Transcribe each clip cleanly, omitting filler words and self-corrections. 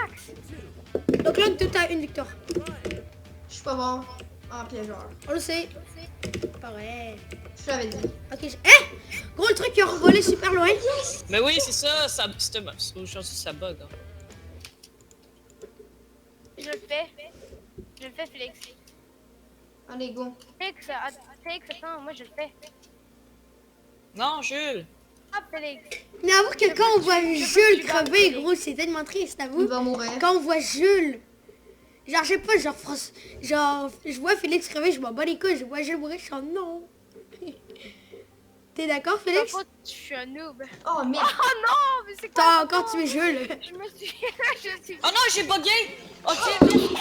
Max. Donc là, tout a une victoire. Je suis pas bon en piégeur. On le sait. Pas vrai. Je l'avais dit. Ok. Gros, le truc qui a revolé super loin. Mais oui, c'est ça, aujourd'hui ça bug. Hein. Je le fais. Je le fais, Félix. Allez, go. Félix, attends, moi je le fais. Non, Jules! Hop, Félix. Mais avoue que quand on voit Jules crever, gros, c'est tellement triste, Il avoue. va mourir. Quand on voit Jules, genre, je sais pas, genre, je vois Félix crever, je m'en bats les couilles, je vois Jules mourir, je suis en non. T'es d'accord, Par Félix? contre, je suis un noob. Oh, merde. Oh non, mais c'est quoi? T'as encore tué Jules. Je me suis... je suis... Oh non, j'ai bugué! Ok!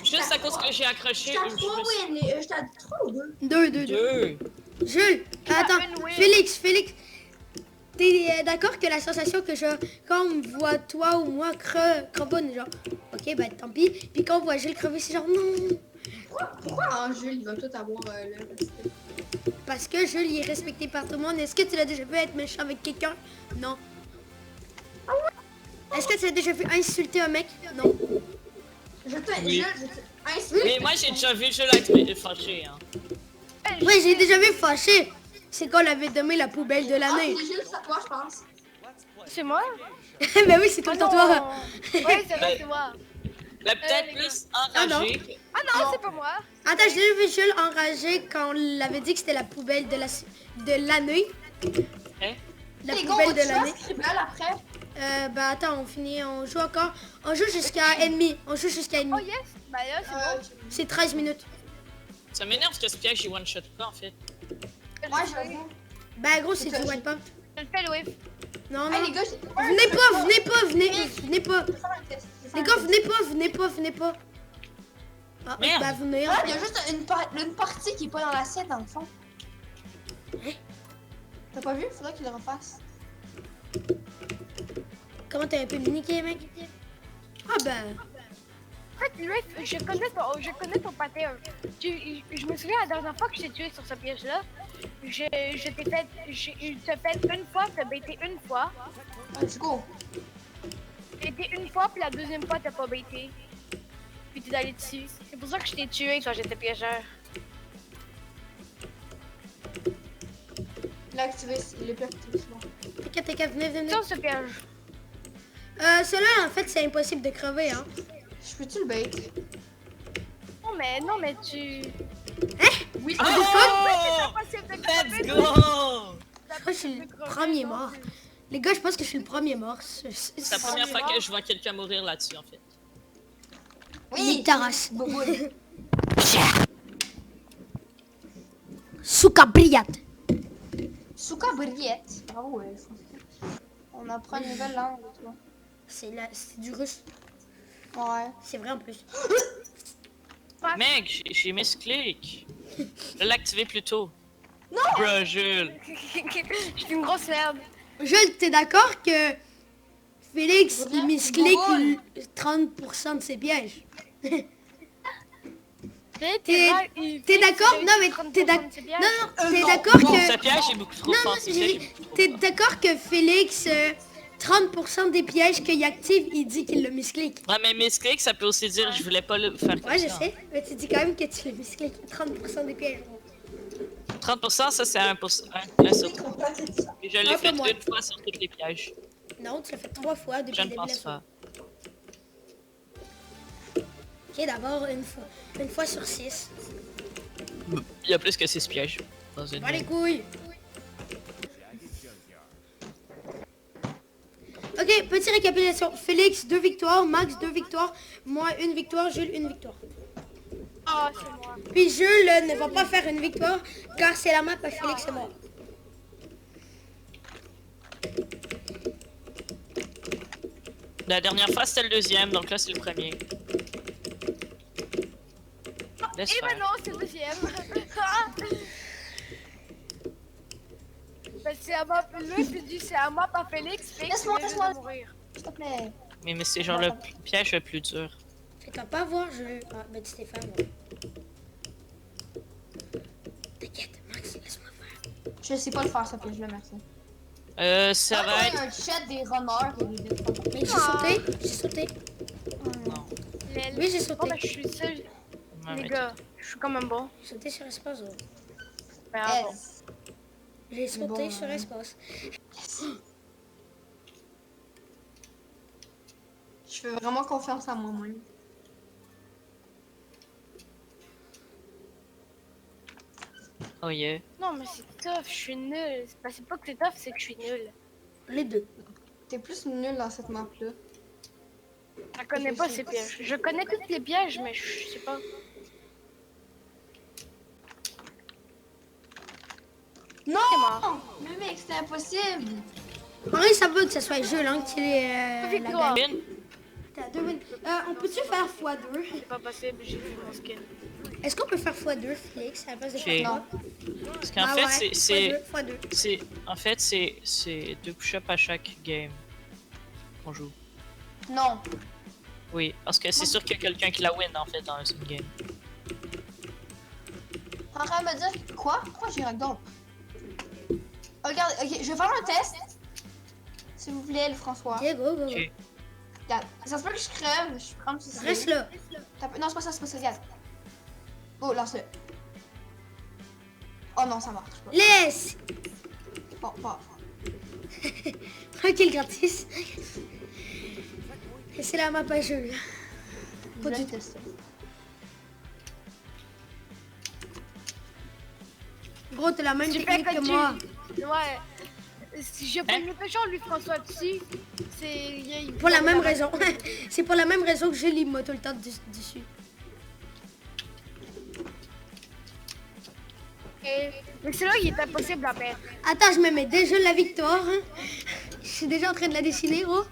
Juste à cause que j'ai accroché. J'étais à 3 wins. J'étais à 3 ou 2? Deux. Deux. Jules, attends, une win. Félix, t'es d'accord que la sensation que quand on voit toi ou moi cramponne, genre, ok, bah tant pis. Puis quand on voit Jules crever, c'est genre non. Pourquoi Jules, il va tout avoir le respect? Parce que Jules, il est respecté par tout le monde. Est-ce que tu l'as déjà vu être méchant avec quelqu'un? Non. Est-ce que tu l'as déjà vu insulter un mec? Non. Oui. Insulte. Mais moi j'ai déjà vu Jules être fâché. Hein. Ouais, j'ai déjà vu fâché. C'est quand on l'avait nommé la poubelle de Ah, l'année. c'est Jules, c'est toi, je pense. C'est moi? Ben oui, c'est tout le temps toi. Ouais, c'est vrai, c'est moi. Mais peut-être les plus Ah, non. enragé. Ah non, c'est pas moi. Attends, j'ai déjà vu Jules enragé quand on l'avait dit que c'était la poubelle de l'année. Hein? La Les gars, poubelle on de va-tu l'année. faire Scribble après? Bah attends, on finit, on joue encore. On joue jusqu'à ennemi. On joue jusqu'à Oh ennemi. yes, bah là, c'est bon. C'est 13 minutes. Ça m'énerve que ce piège il one shot pas en fait. Moi, j'avoue. Bah gros, c'est du white pump. Je le fais, Louis. Non, Hey, non. les gars, j'ai... Venez pas. Faire un test. Les gars, venez pas. Ah, Merde. bah venez. Ah, il y a juste une partie qui est pas dans l'assiette, dans le fond. Hein? T'as pas vu? Faudrait qu'il le refasse. Comment t'as un peu niqué, mec? Ah bah. En fait, Louis, je connais ton pattern. Je me souviens la dernière fois que je t'ai tué sur ce piège-là. Je t'ai fait une fois, t'as baité une fois. Let's go. Baité une fois, puis la deuxième fois, t'as pas baité. Puis t'es allé dessus. C'est pour ça que je t'ai tué quand j'étais piégeur. Il a activé, il est plus activé, c'est bon. T'inquiète, venez. Sur ce piège. Celui-là, en fait, c'est impossible de crever, hein. Je peux-tu le bait? Non, mais tu... Oui. Oh! C'est impossible de Let's crever. go! Je crois que je suis le premier mort. Les gars, je pense que je suis le premier mort. C'est la première fois que je vois quelqu'un mourir là-dessus en fait. Il t'arrache. Boboule. Souka brillante. Souka brillette. Bravo, ouais. On apprend une nouvelle langue, tu vois. C'est du russe. Ouais. C'est vrai en plus. Mec, j'ai mis ce clic. Je l'ai activé plus tôt. Non! Bruh, Jules. Je suis une grosse merde. Jules, t'es d'accord que Félix, il misclique Boboule. 30% de ses pièges? T'es d'accord? Non, mais t'es d'accord? Non, t'es d'accord Bon, que... ce piège est beaucoup trop Non, fort. non, ce piège est beaucoup trop t'es fort. d'accord que Félix, 30% des pièges qu'il active, il dit qu'il le misclique? Ouais, mais mes clics, ça peut aussi dire je voulais pas le faire comme Ouais, je ça. sais, mais tu dis quand même que tu le miscliques 30% des pièges. 30%, ça c'est 1%. 1 sur 3. Et je l'ai Un fait peu moins. une fois sur tous les pièges. Non, tu l'as fait 3 fois depuis Je le ne début de la pense fois. pas. Ok, d'abord une fois sur 6. Il y a plus que 6 pièges dans une Va les game. couilles! Ok, petite récapitulation. Félix, 2 victoires. Max, 2 victoires. Moi, 1 victoire. Jules, 1 victoire. Oh, c'est moi. Puis Jules ne va pas faire une victoire car c'est la map à Félix est mort. La dernière fois c'était le deuxième, donc là c'est le premier. Laisse Et faire. maintenant, c'est le deuxième. Ben, c'est à moi, lui, je dis c'est à moi, pas Félix. Félix, il vient juste de mourir. S'il te plaît. Mais c'est genre le piège le plus dur. Fais-toi pas voir, je... Ah, ben Stéphane. Ouais. T'inquiète, Max, laisse-moi faire. Je sais pas le faire, ça piège là, merci. Ça va Il y a être... un chat des runners et des défenseurs. Mais j'ai sauté. Non. Oui, j'ai Bon, sauté. ben, je suis seule, Ouais, les mais gars. Je suis quand même bon. J'ai sauté sur espace. Oh. Ben, ah, bon. S. J'ai sauté bon, sur hein. espace. Je fais vraiment confiance à moi-même. Oh yeah. Non, mais c'est tough, je suis nulle. C'est pas que c'est tough, c'est que je suis nulle. Les deux. T'es plus nul dans cette map-là. Je connais pas ces pièges. Je connais tous les pièges, mais je sais pas. Non! C'est mort. Mais mec, c'est impossible! En vrai, ça veut que ce soit Jules hein, qui est la Victoire. gagne. Bin? T'as 2 wins. On peut-tu faire x2? C'est pas possible, j'ai vu mon skin. Est-ce qu'on peut faire x2, Félix, à la place de Ok. faire Non. Parce qu'en Ah fait, ouais, c'est... x2. C'est... En fait, c'est 2 push-ups à chaque game. On joue. Non. Oui, parce que c'est sûr qu'il y a quelqu'un qui la win, en fait, dans une game. T'es en train de me dire quoi? Pourquoi j'ai un ragdoll? Regarde, ok, je vais faire un test. S'il vous plaît, le François. Ok, go, go, go. Ok. Regarde, ça se peut que je crève, je prends le suicide. Reste là. Non, c'est pas ça, regarde. Oh, lance-le. Oh non, ça marche pas. Laisse! Bon, bon. Tranquille, gratis. Et c'est la map à Jules. Je vais le tester. Gros, t'as la même Tu fais technique que comme moi. Ouais. Si j'ai pas mis péchant, lui, François, dessus, c'est... Pour la même raison. C'est pour la même raison que Jules, il m'a tout le temps dessus. Mais c'est là, il est impossible à perdre. Attends, je me mets déjà la victoire. Hein. Je suis déjà en train de la dessiner, gros.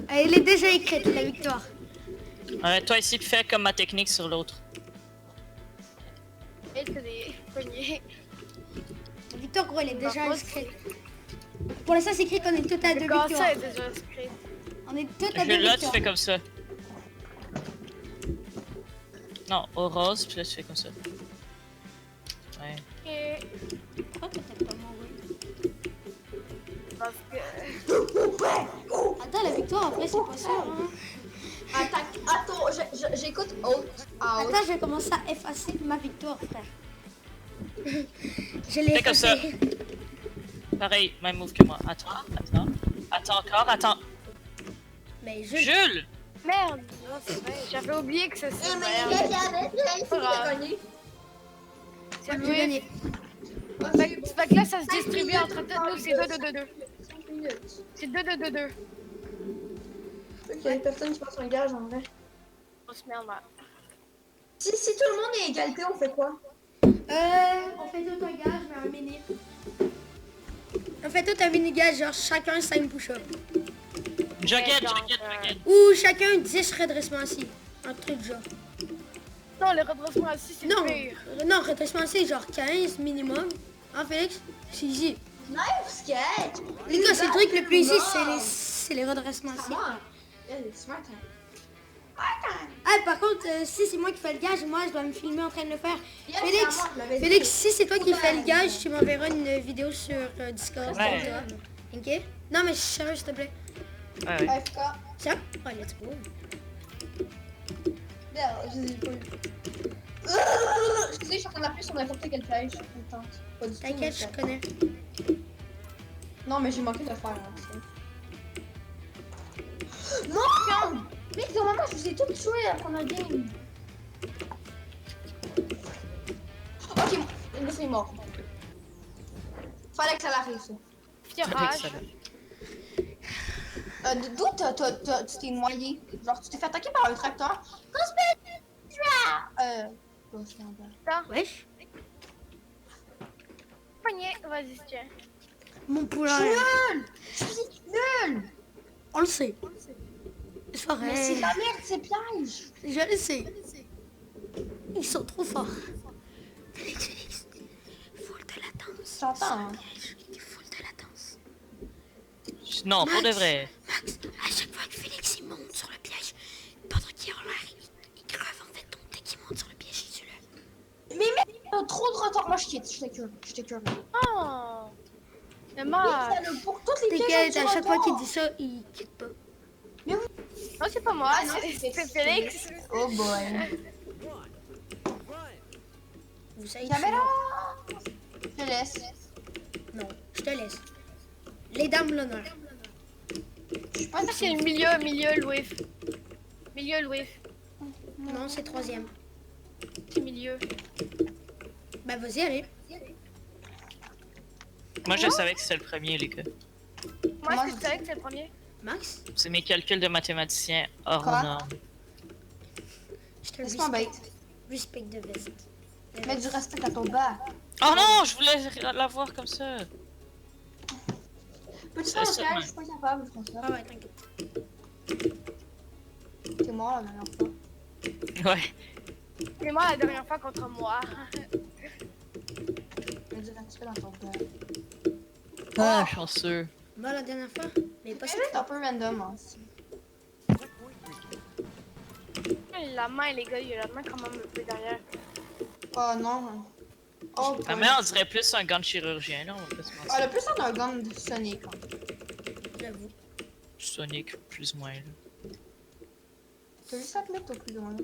Elle est déjà écrite, la victoire. Toi ici, fais comme ma technique sur l'autre. Et t'as des poignets. La victoire, gros, elle est déjà Par inscrite. Pour l'instant, c'est écrit qu'on est tout à 2 Le gars, ça victoires. est déjà inscrit. On est tout à 2 Là, tu victoires. fais comme ça. Non, au rose, puis là, tu fais comme ça. Ouais. Et... Pourquoi toi, t'as pas mon Parce que... Attends, la victoire, après, c'est pas sûr. Hein. Attends, j'écoute Out. Attends, je vais commencer à effacer ma victoire, frère. Je l'ai Fais comme ça. effacée. Pareil, même move que moi. Attends encore, attends. Mais je... Jules! Merde, non, c'est vrai. J'avais oublié que ça Eh, c'est mais vrai. c'est Pas grave. gagné. C'est J'ai lui. gagné. Fait que là, ça se distribue entre toutes nous, c'est 2-2-2-2. 5 minutes. C'est 2-2-2-2. Il y a une personne qui passe un gage en vrai. On se met en mal. Si tout le monde est égalité, on fait quoi? On fait tout un gage, mais un mini. On fait tout un mini gage, genre chacun 5 push-up. Jughead. Ou chacun 10 redressements assis. Un truc du genre. Non, le redressement assis, c'est Non, pire. non, redressement assis, genre 15 minimum. Hein, Félix? C'est easy. Nice sketch! Les gars, c'est le truc le plus easy, c'est les redressements assis. Smart time. Ah, par contre, si c'est moi qui fais le gage, moi, je dois me filmer en train de le faire. Yes, Félix, c'est à moi, je l'avais dit. Félix, si c'est toi qui fais le gage, tu m'enverras une vidéo sur Discord. Ouais. tu vois. Ok? Non, mais je suis sérieux, s'il te plaît. Ouais. AFK. Ça? Oh, let's go. Merde, je les ai pas eu. Je sais, je suis en train d'appuyer sur n'importe quel piège. Attends, pas du tout, T'inquiète, je mais- connais. Non, mais j'ai manqué de faire. Hein, non! Mec, normalement, je vous ai tout tué à la première game. Ok, le gars, c'est mort. Fallait que ça l'arrive, ça. Tirage. D'où tu t'es noyé? Genre, tu t'es fait attaquer par un tracteur? Bon, c'est en bas. Wesh. Poignet, vas-y, tiens. Mon Je poulain. suis nul! Je suis nul! On le sait. C'est pas Mais c'est vrai. de la merde, c'est piège! Je le sais. Ils sont trop forts. Félix. Full de latence. J'entends, hein. Full de latence. Non, pour de vrai. Max, à chaque fois que Félix il monte sur le piège, pendant qu'il est en l'air, il creve en fait. Donc dès qu'il monte sur le piège, il tue le. Mais Trop de retard. Moi, je quitte. Je t'écœure. Oh! Mais Oui, moi, pour toutes les pièges, T'inquiète, à chaque fois qu'il dit ça, il quitte pas. non, c'est pas moi, Ah non, c'est Félix. Oh boy. Vous savez, Caméra. Je te laisse. non, je te laisse. Les dames l'honneur. Je suis pas Ça, c'est le milieu, Louis. Milieu, Louis. Non, c'est troisième. C'est milieu. Bah vas-y, allez. Moi, je savais que c'était le premier, les gars. Moi, Moi, c'est je vrai que c'est le premier. Max, C'est mes calculs de mathématicien hors Quoi? norme. je te Laisse-moi bête. respect de veste. Mets du respect à ton bas. Oh non, je voulais la voir comme ça. Peux-tu C'est faire ça, le piège? ouais. Je suis pas capable, François. Ah ouais, t'inquiète. T'es mort la dernière fois. Ouais. C'est moi la dernière fois contre moi. Mets du respect dans ton bas. Ah, chanceux. Moi, la dernière fois, mais pas C'est cette juste un fois. peu random hein, aussi. La main, les gars, il y a la main quand même un peu derrière. Oh non. Oh Ah, boy. mais on dirait plus un gant de chirurgien, là, on va pas se mentir. Ah, le plus on a un gun de Sonic. Hein. J'avoue. Sonic, plus ou moins, là. T'as juste à te mettre au plus loin.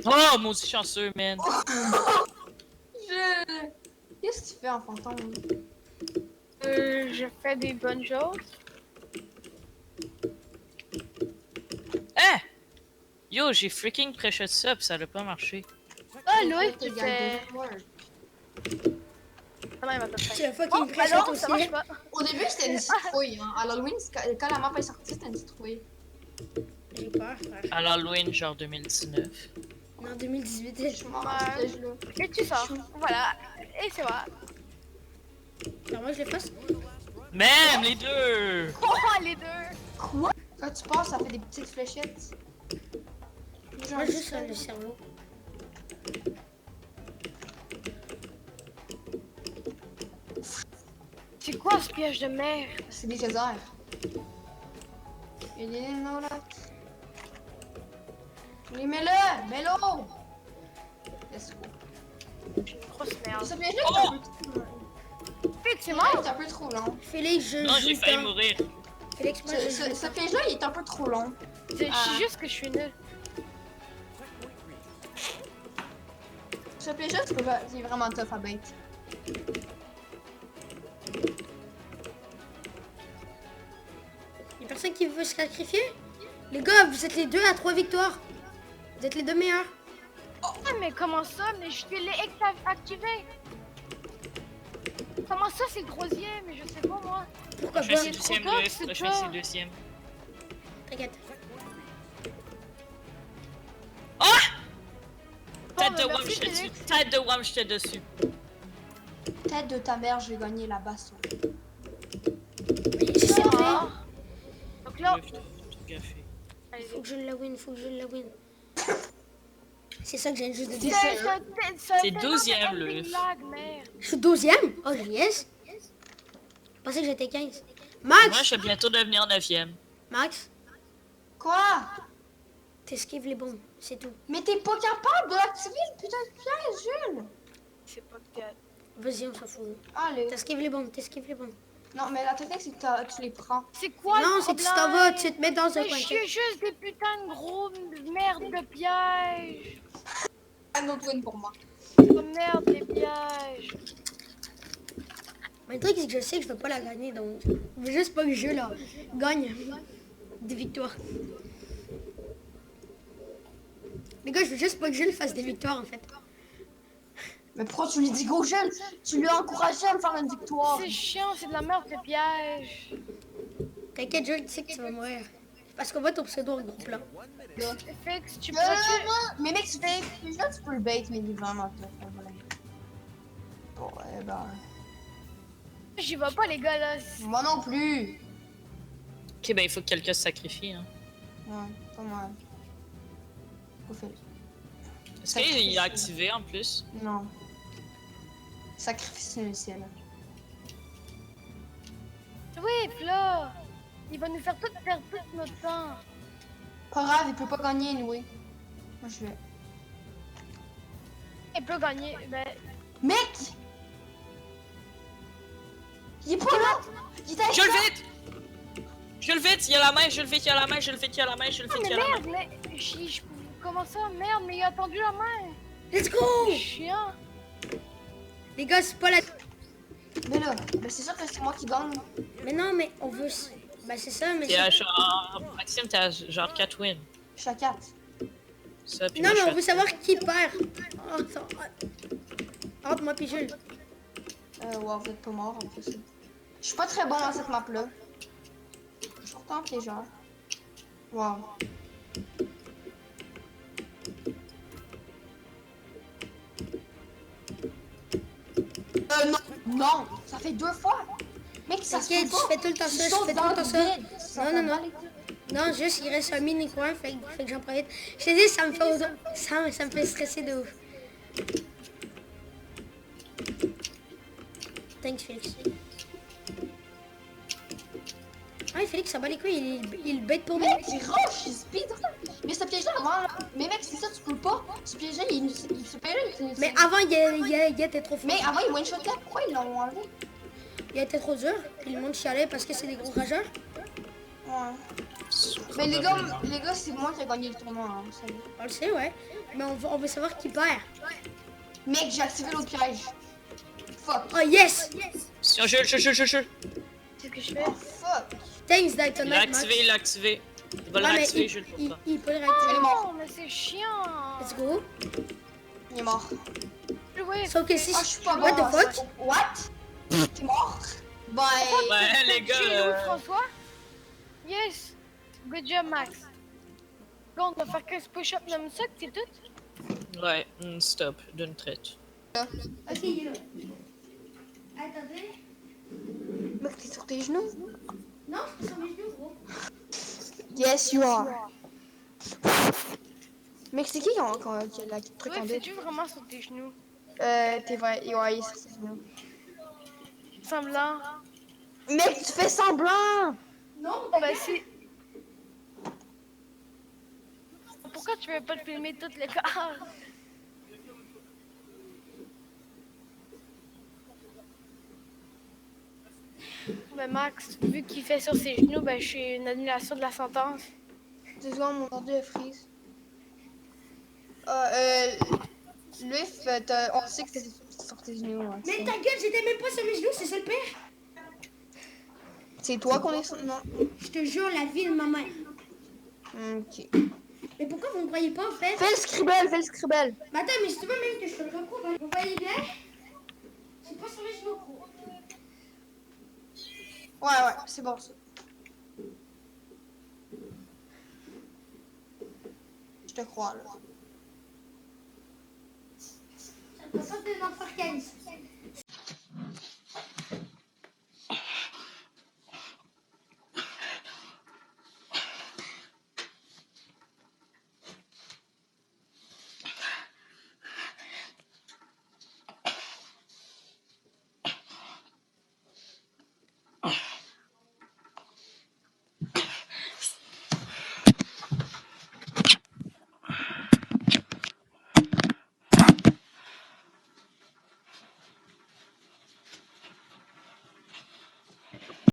Oh, maudit chanceux, man. Qu'est-ce que tu fais en fantôme? Je fais des bonnes choses. Hein? Yo, j'ai freaking prêché ça, pis ça a pas marché. Ah, Louis, Faut que tu tu fais... gardes work. Quand même, à peu près. C'est la fois qu'il Oh, me bah prêchait non, aussi. ça marche pas. Au début, c'était une citrouille. Hein. À l'Halloween, quand la map est sortie, c'était une citrouille. J'ai peur, frère. À l'Halloween, genre 2019. En 2018, Je suis mort à ce piège-là. Et tu sors. Voilà. Et c'est vrai. alors moi je les fasse. Man, les deux! Oh, les deux. Quoi? Quand tu passes, ça fait des petites fléchettes. Moi juste sur le cerveau. C'est quoi ce piège de mer? C'est des geysers. Il est là. Oui, mets-le! Mets-le! Let's go. Grosse merde. Ce piège-là est un peu Félix, c'est trop mort? C'est un peu trop long. Félix, je Non, j'ai joue failli dans- mourir. Félix, moi je joue. Ce piège-là, il est un peu trop long. Je suis juste que je suis nulle. Ce piège-là, il est vraiment tough à bait. Y'a personne qui veut se sacrifier? Les gars, vous êtes les deux à 3 victoires. Vous êtes les deux meilleurs. Ah, mais comment ça? Mais je te l'ai activé. Comment ça, c'est le troisième? Mais je sais pas, moi. Pourquoi Prochain, pas? c'est deuxième, trop Louis. c'est Prochain, pas. c'est deuxième. T'inquiète. Tête de bah, Wam, merci, j'étais dessus. Félix. Tête de Wam, j'étais dessus. Tête de ta mère, j'ai gagné la basse. Je sais pas. Ah. Donc là, Ouais, putain, tout gaffé. allez-y. Faut que je la win, faut que je la win. C'est ça que j'ai juste de dire. C'est 12e, le F. Merde. Je suis 12ème? Oh yes. Je pensais que j'étais 15. Max! Moi, je vais bientôt devenir 9e. Max, Quoi? t'esquives les bombes, c'est tout. Mais t'es pas capable d'activer le putain de piège, Jules! C'est pas peut-être. Vas-y, on s'en fout. Allez. T'esquives les bombes, t'esquives les bombes. Non, mais la technique, c'est que tu les prends. C'est quoi Non, le c'est que tu problème? t'en vas, tu te mets dans un Mais coin. je suis juste des putains de gros merde de pièges. Un autre win pour moi. Oh merde, les pièges. Mais le truc, c'est que je sais que je veux pas la gagner, donc je veux juste pas que le jeu là gagne des victoires. Les gars, je veux juste pas que Jules fasse des victoires en fait. Mais pourquoi tu lui dis go, Jules? Tu lui as encouragé à me faire une victoire. C'est chiant, c'est de la merde de pièges. T'inquiète, Jules, tu sais que tu vas mourir. Parce qu'on va ton pseudo en gros plan. Fix, tu Euh, peux-tu... mais mec, tu fais. Là, tu peux le bait, mais il est vraiment tough. Voilà. Bon, ouais, ben. J'y vais pas, les gars, là. Moi non plus. Ok, ben il faut que quelqu'un se sacrifie. Hein. Ouais, pas moi. Faut faire. Est-ce qu'il a activé en plus? Non. Sacrifice initial. Oui, là. Il va nous faire tout perdre tout notre temps. Pas grave, il peut pas gagner, anyway. Moi, je vais. il peut gagner. Ben, Mec! Il est pas là! Il est à Je le vite! Je le vite, il y a la main, je le vite, il y a la main, je le vite, il y a la main, je le ah, vite, mais il y a la main. merde, mais comment ça, merde, mais il a tendu la main. Let's go! Chiant. Les gars, c'est pas la... Mais là, ben c'est sûr que c'est moi qui gagne. Mais non, mais on veut... Bah c'est ça, mais... T'es à genre... Maxime, t'es à genre 4 wins. Je suis à 4. Ça, puis Non, moi, mais je on suis veut savoir qui perd. Oh, attends. Entre moi puis Jules. Ouais, vous êtes pas mort en plus. Je suis pas très bon dans cette map là. Je suis pourtant piégeur. Wow. Non! Non! Ça fait 2 fois! Mec, ça se T'inquiète, fait pas! je fais tout le temps ça, je saute fais tout dans le temps ça. vide. Non, non, non. Non, juste, il reste un mini coin, fait que j'en profite. Je te dis, ça me fait, ça me fait stresser de ouf. Thanks, Félix. Ouais, Félix, ça bat les couilles, il bête pour nous. Mec, il rush, il speedrun! Mais ce piège-là, avant, là. Mais mec, c'est ça, tu peux pas. Ce piège-là, ce piège-là, Mais avant, il était trop fort. Mais avant, il one-shot là, pourquoi ils l'ont enlevé? Il était trop dur, puis le monde chialait parce que c'est des gros rageurs. Ouais. Mais les gars, c'est moi qui ai gagné le tournoi, hein, vous savez. On le sait, ouais. Mais on veut savoir qui perd. Mec, j'ai activé l'autre piège. Fuck. Oh, yes! Je. C'est ce que je fais. Oh, fuck. Thanks, Il l'a Dalton, Max. activé, il l'a activé. Il va le Ouais, mais réactiver, je le il pas. peut le réactiver. Oh, mais c'est chiant. Let's go. Il est mort. Ouais, Sauf que si... Ah, je suis pas bon. What the dans fuck? ça. What? T'es mort? Bye. Ouais, les gars. Chez François? Yes. Good job, Max. Là, on doit faire 15 push-ups non-stop, c'est tout? Ouais, stop, d'une traite. Ok, il est là. Attendez. Mec, t'es sur tes genoux? Non, je suis sur mes genoux, gros. Yes, you are. Mec, c'est qui qui a la truc en Ouais, deux? c'est-tu vraiment sur tes genoux? T'es vrai, ouais, il est sur ses genoux. Semblant. Mec, tu fais semblant! Non, Ben, c'est... Pourquoi tu veux pas le filmer tout le corps? Ben Max, vu qu'il fait sur ses genoux, ben je suis une annulation de la sentence. 2 secondes, mon ordi est freeze. Luif, on sait que t'es sur tes genoux. Hein, Mais ta gueule, j'étais même pas sur mes genoux, c'est ça le pire. c'est toi qu'on est sur... Non. Je te jure, la vie de ma mère. Ok. Mais pourquoi vous ne croyez pas, en fait? Fais le scribble, fais le scribble. Mais attends, mais si tu veux même que je te le recouvre, hein. Vous voyez bien? C'est pas sur mes genoux, gros. Ouais, c'est bon ça. Je te crois là. Ça me passe de n'en faire 15.